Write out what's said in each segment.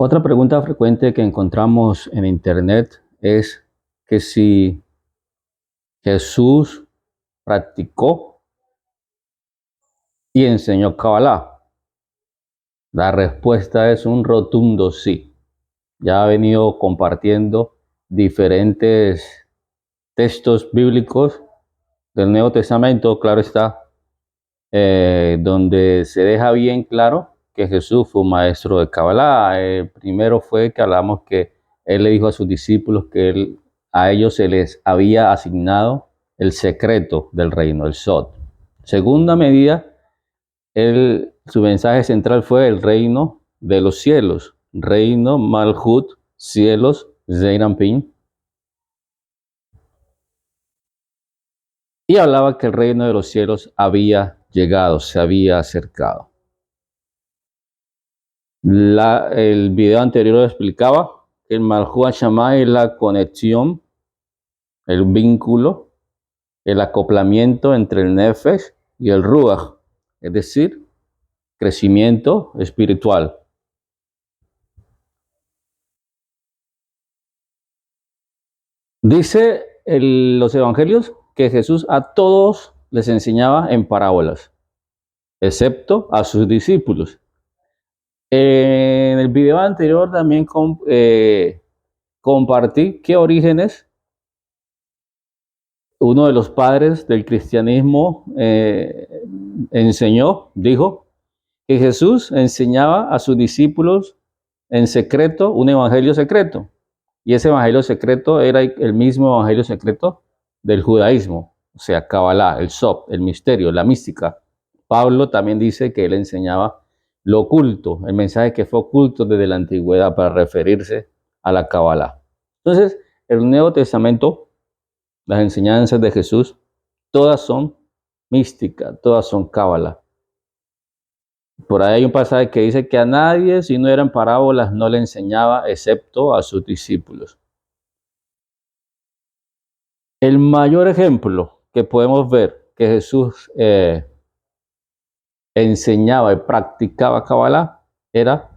Otra pregunta frecuente que encontramos en Internet es que si Jesús practicó y enseñó Kabbalah. La respuesta es un rotundo sí. Ya ha venido compartiendo diferentes textos bíblicos del Nuevo Testamento, claro está, donde se deja bien claro que Jesús fue un maestro de Kabbalah. Primero fue que hablamos que él le dijo a sus discípulos que a ellos se les había asignado el secreto del reino, el Sod. Segunda medida, su mensaje central fue el reino de los cielos, reino Malhut, cielos, Zeir Anpin. Y hablaba que el reino de los cielos había llegado, se había acercado. El video anterior lo explicaba que el Malhut Shammai es la conexión, el vínculo, el acoplamiento entre el Nefesh y el Ruach, es decir, crecimiento espiritual. Dice los evangelios que Jesús a todos les enseñaba en parábolas, excepto a sus discípulos. En el video anterior también compartí que Orígenes, uno de los padres del cristianismo, dijo que Jesús enseñaba a sus discípulos en secreto un evangelio secreto. Y ese evangelio secreto era el mismo evangelio secreto del judaísmo, o sea, Kabbalah, el Sod, el misterio, la mística. Pablo también dice que él enseñaba lo oculto, el mensaje que fue oculto desde la antigüedad para referirse a la Kabbalah. Entonces, el Nuevo Testamento, las enseñanzas de Jesús, todas son místicas, todas son Kabbalah. Por ahí hay un pasaje que dice que a nadie, si no eran parábolas, no le enseñaba, excepto a sus discípulos. El mayor ejemplo que podemos ver que Jesús enseñaba y practicaba Kabbalah era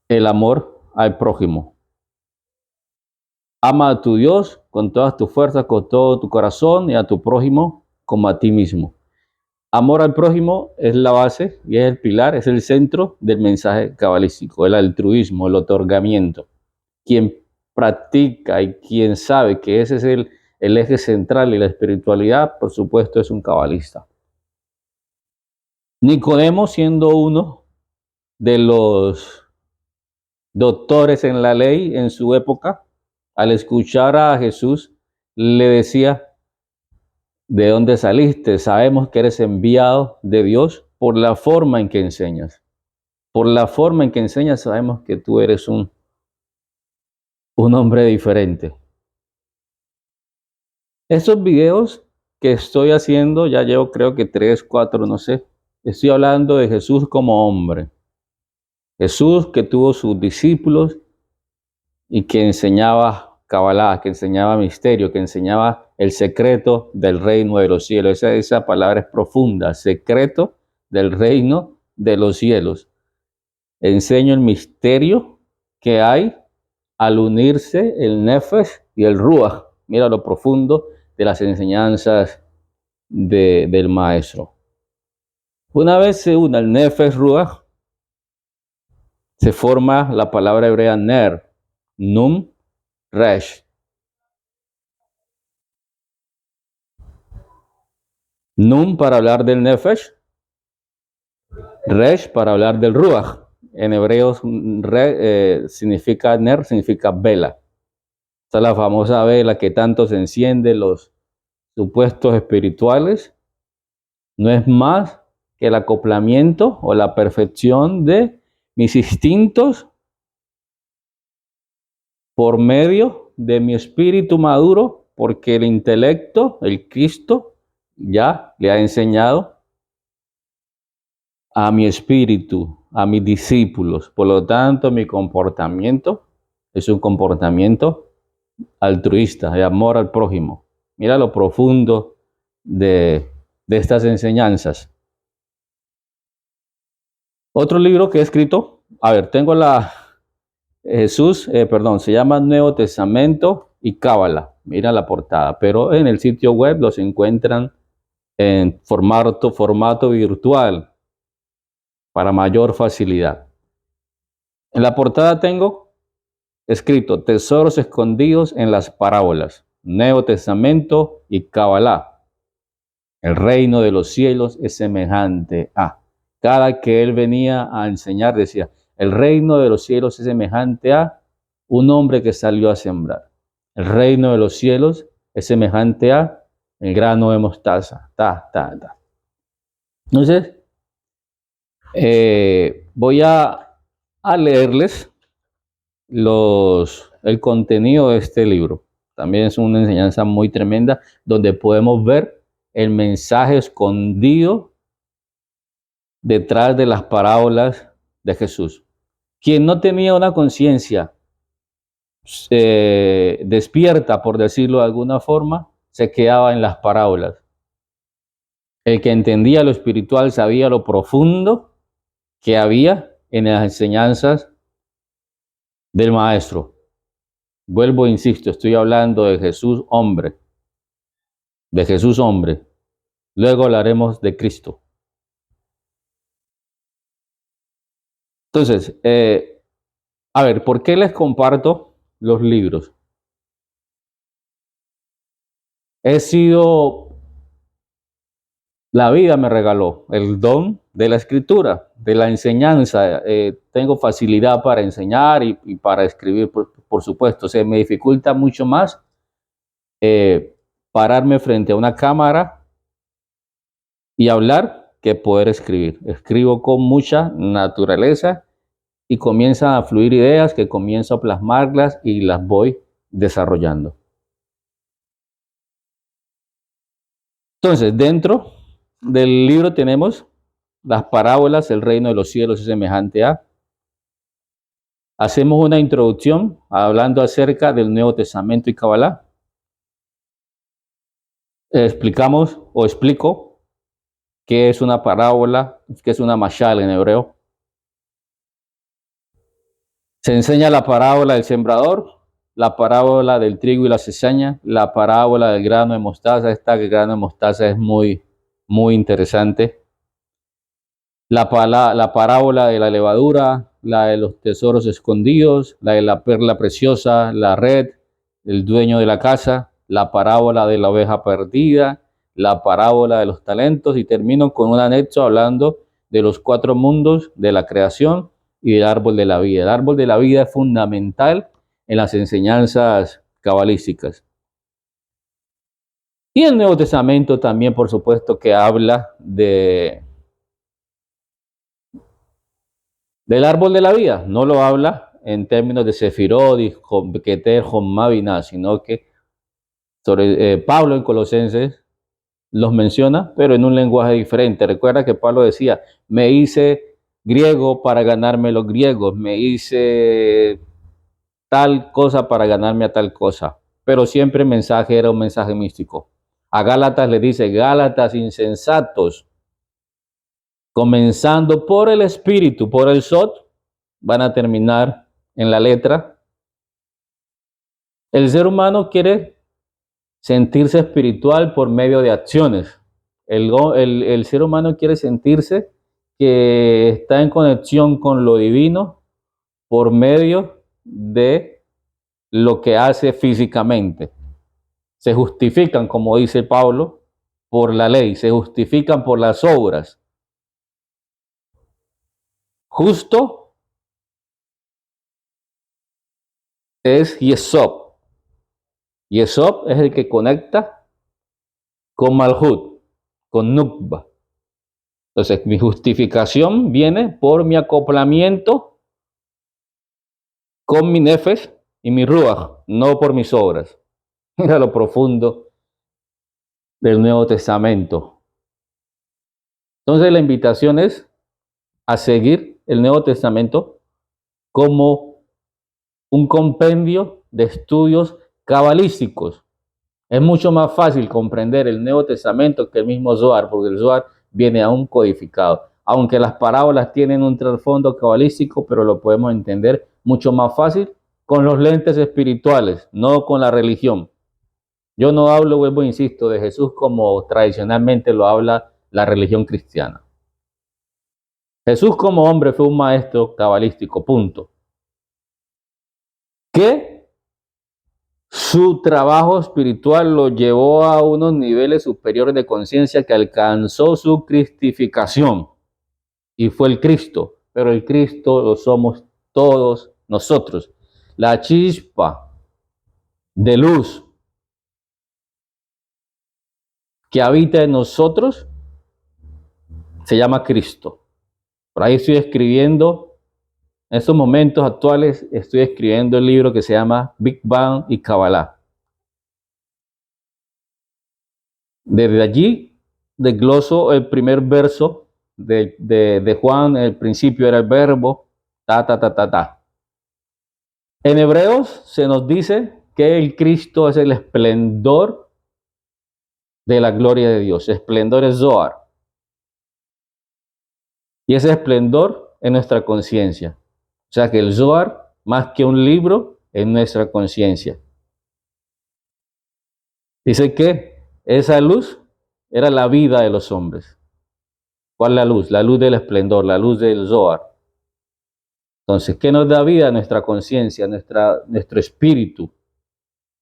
el amor al prójimo. Ama a tu Dios con todas tus fuerzas, con todo tu corazón, y a tu prójimo como a ti mismo. Amor al prójimo es la base y es el pilar, es el centro del mensaje cabalístico, el altruismo, el otorgamiento. Quien practica y quien sabe que ese es el eje central de la espiritualidad, por supuesto, es un cabalista. Nicodemo, siendo uno de los doctores en la ley en su época, al escuchar a Jesús, le decía: ¿de dónde saliste? Sabemos que eres enviado de Dios por la forma en que enseñas. Por la forma en que enseñas sabemos que tú eres un hombre diferente. Esos videos que estoy haciendo, ya llevo creo que 3, 4, no sé. Estoy hablando de Jesús como hombre. Jesús que tuvo sus discípulos y que enseñaba Kabbalah, que enseñaba misterio, que enseñaba el secreto del reino de los cielos. Esa palabra es profunda, secreto del reino de los cielos. Enseño el misterio que hay al unirse el Nefesh y el Ruach. Mira lo profundo de las enseñanzas del maestro. Una vez se une el Nefesh Ruach, se forma la palabra hebrea Ner, Num, Resh. Num para hablar del Nefesh, Resh para hablar del Ruach. En hebreo significa Ner, significa vela. Esta es la famosa vela que tanto se enciende los supuestos espirituales. No es más que el acoplamiento o la perfección de mis instintos por medio de mi espíritu maduro, porque el intelecto, el Cristo, ya le ha enseñado a mi espíritu, a mis discípulos. Por lo tanto, mi comportamiento es un comportamiento altruista, de amor al prójimo. Mira lo profundo de estas enseñanzas. Otro libro que he escrito tengo se llama Nuevo Testamento y Cábala. Mira la portada, pero en el sitio web los encuentran en formato virtual para mayor facilidad. En la portada tengo escrito Tesoros escondidos en las parábolas, Nuevo Testamento y Cábala. El reino de los cielos es semejante a. Cada que él venía a enseñar decía, el reino de los cielos es semejante a un hombre que salió a sembrar. El reino de los cielos es semejante a el grano de mostaza. Entonces, voy a leerles el contenido de este libro. También es una enseñanza muy tremenda donde podemos ver el mensaje escondido detrás de las parábolas de Jesús. Quien no tenía una conciencia despierta, por decirlo de alguna forma, se quedaba en las parábolas. El que entendía lo espiritual sabía lo profundo que había en las enseñanzas del maestro. Vuelvo e insisto, estoy hablando de Jesús hombre, Luego hablaremos de Cristo. Entonces, ¿por qué les comparto los libros? La vida me regaló el don de la escritura, de la enseñanza. Tengo facilidad para enseñar y para escribir, por supuesto. Se me dificulta mucho más pararme frente a una cámara y hablar que poder escribir. Escribo con mucha naturaleza y comienzan a fluir ideas que comienzo a plasmarlas y las voy desarrollando. Entonces, dentro del libro tenemos las parábolas, el reino de los cielos es semejante a. Hacemos una introducción hablando acerca del Nuevo Testamento y Cábala. Explico qué es una parábola, qué es una mashal en hebreo. Se enseña la parábola del sembrador, la parábola del trigo y la cizaña, la parábola del grano de mostaza. El grano de mostaza es muy interesante. La parábola de la levadura, la de los tesoros escondidos, la de la perla preciosa, la red, el dueño de la casa, la parábola de la oveja perdida, la parábola de los talentos, y termino con un anexo hablando de los 4 mundos de la creación y del árbol de la vida. El árbol de la vida es fundamental en las enseñanzas cabalísticas. Y el Nuevo Testamento también, por supuesto, que habla del árbol de la vida. No lo habla en términos de Sefirot y Keter, Jomá, Binah, sino que Pablo en Colosenses los menciona, pero en un lenguaje diferente. Recuerda que Pablo decía, me hice griego para ganarme los griegos, me hice tal cosa para ganarme a tal cosa, pero siempre el mensaje era un mensaje místico. A Gálatas le dice, Gálatas insensatos, comenzando por el espíritu, por el Sot, van a terminar en la letra. El ser humano quiere sentirse espiritual por medio de acciones. El ser humano quiere sentirse que está en conexión con lo divino por medio de lo que hace físicamente. Se justifican, como dice Pablo, por la ley, se justifican por las obras. Justo es Yesop. Yesop es el que conecta con Malhut, con Nukba. Entonces, mi justificación viene por mi acoplamiento con mi Nefesh y mi Ruach, no por mis obras. Mira lo profundo del Nuevo Testamento. Entonces, la invitación es a seguir el Nuevo Testamento como un compendio de estudios cabalísticos. Es mucho más fácil comprender el Nuevo Testamento que el mismo Zohar, porque el Zohar viene aún codificado. aunque las parábolas tienen un trasfondo cabalístico, pero lo podemos entender mucho más fácil con los lentes espirituales, no con la religión. Yo no hablo, vuelvo, insisto, de Jesús como tradicionalmente lo habla la religión cristiana. Jesús como hombre fue un maestro cabalístico, punto. Que su trabajo espiritual lo llevó a unos niveles superiores de conciencia que alcanzó su cristificación y fue el Cristo, pero el Cristo lo somos todos nosotros. La chispa de luz que habita en nosotros se llama Cristo. Por ahí estoy escribiendo, en estos momentos actuales, estoy escribiendo el libro que se llama Big Bang y Kabbalah. Desde allí desgloso el primer verso de Juan, el principio era el verbo, ta. En Hebreos se nos dice que el Cristo es el esplendor de la gloria de Dios. Esplendor es Zohar. Y ese esplendor es nuestra conciencia. O sea que el Zohar, más que un libro, es nuestra conciencia. Dice que esa luz era la vida de los hombres. ¿Cuál es la luz? La luz del esplendor, la luz del Zohar. Entonces, ¿qué nos da vida? Nuestra conciencia, nuestro espíritu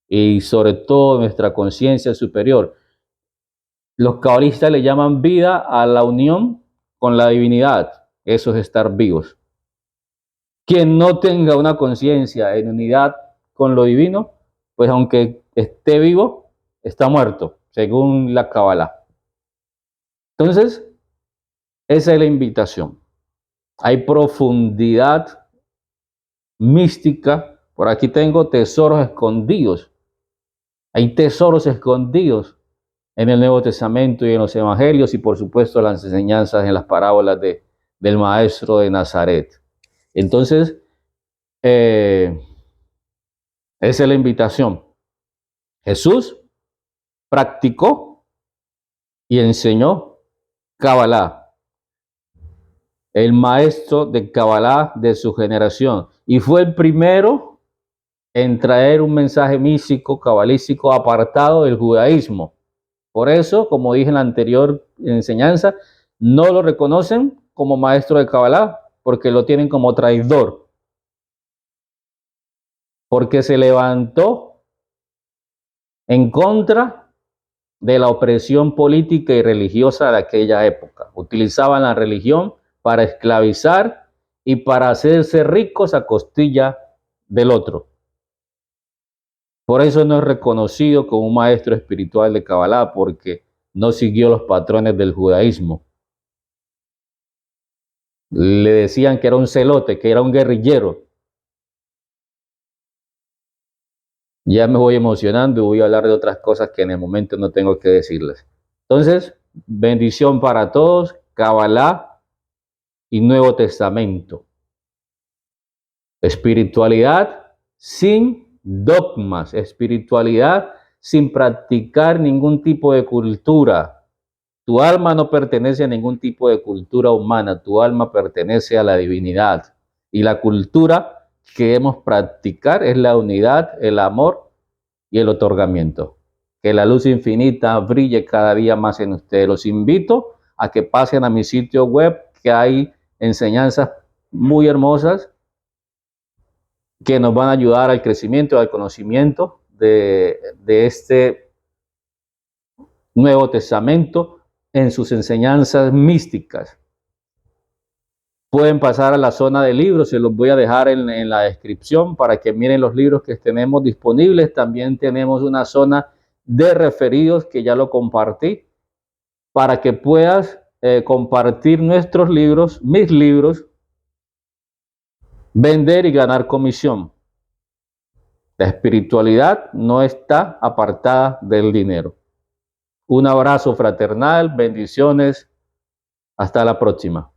y sobre todo nuestra conciencia superior. Los cabalistas le llaman vida a la unión con la divinidad. Eso es estar vivos. Quien no tenga una conciencia en unidad con lo divino, pues aunque esté vivo, está muerto, según la Kabbalah. Entonces, esa es la invitación. Hay profundidad mística. Por aquí tengo tesoros escondidos. Hay tesoros escondidos en el Nuevo Testamento y en los Evangelios y por supuesto las enseñanzas en las parábolas del Maestro de Nazaret. Entonces, esa es la invitación. Jesús practicó y enseñó Kabbalah, el maestro de Kabbalah de su generación, y fue el primero en traer un mensaje místico, cabalístico, apartado del judaísmo. Por eso, como dije en la anterior enseñanza, no lo reconocen como maestro de Kabbalah, porque lo tienen como traidor, porque se levantó en contra de la opresión política y religiosa de aquella época. Utilizaban la religión para esclavizar y para hacerse ricos a costilla del otro. Por eso no es reconocido como un maestro espiritual de Kabbalah, porque no siguió los patrones del judaísmo. Le decían que era un celote, que era un guerrillero. Ya me voy emocionando y voy a hablar de otras cosas que en el momento no tengo que decirles. Entonces, bendición para todos, Kabbalah y Nuevo Testamento. Espiritualidad sin dogmas, espiritualidad sin practicar ningún tipo de cultura. Tu alma no pertenece a ningún tipo de cultura humana, tu alma pertenece a la divinidad. Y la cultura que debemos practicar es la unidad, el amor y el otorgamiento. Que la luz infinita brille cada día más en ustedes. Los invito a que pasen a mi sitio web, que hay enseñanzas muy hermosas que nos van a ayudar al crecimiento, al conocimiento de este Nuevo Testamento en sus enseñanzas místicas. Pueden pasar a la zona de libros, se los voy a dejar en la descripción para que miren los libros que tenemos disponibles. También tenemos una zona de referidos que ya lo compartí, para que puedas compartir nuestros libros, mis libros, vender y ganar comisión. La espiritualidad no está apartada del dinero. Un abrazo fraternal, bendiciones, hasta la próxima.